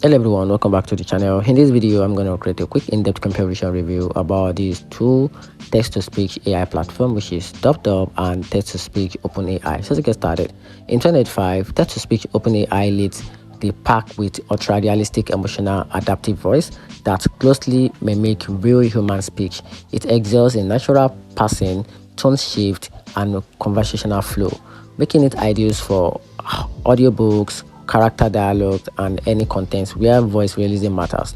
Hello everyone, welcome back to the channel. In this video I'm going to create a quick in-depth comparison review about these two text-to-speech AI platform, which is DupDub and text-to-speech OpenAI. So to get started, in 2005 text-to-speech OpenAI leads the pack with ultra-realistic emotional adaptive voice that closely mimic real human speech. It excels in natural passing, tone shift and conversational flow, making it ideal for audiobooks, character dialogue, and any content where voice realism matters.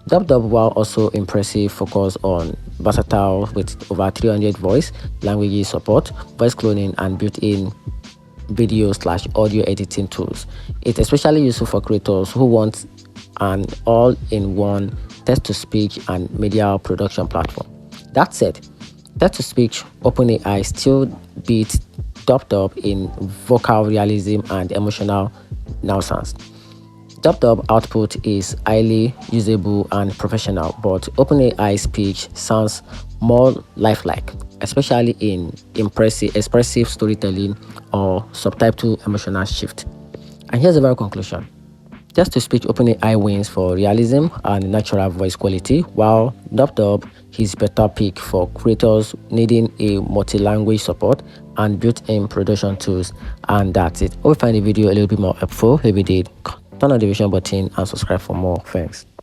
DupDub, while also impressive, focus on versatile with over 300 voice languages support, voice cloning, and built-in video/audio editing tools. It's especially useful for creators who want an all-in-one text-to-speech and media production platform. That said, text-to-speech OpenAI still beats DupDub in vocal realism and emotional nuisance. DupDub output is highly usable and professional, but OpenAI speech sounds more lifelike, especially in expressive storytelling or subtitle emotional shift. And here's the very conclusion. Text-to-speech OpenAI wins for realism and natural voice quality, while DupDub is better pick for creators needing a multi-language support and built-in production tools. And that's it. Hope you find the video a little bit more helpful. If you did, turn on the notification button and subscribe for more. Thanks.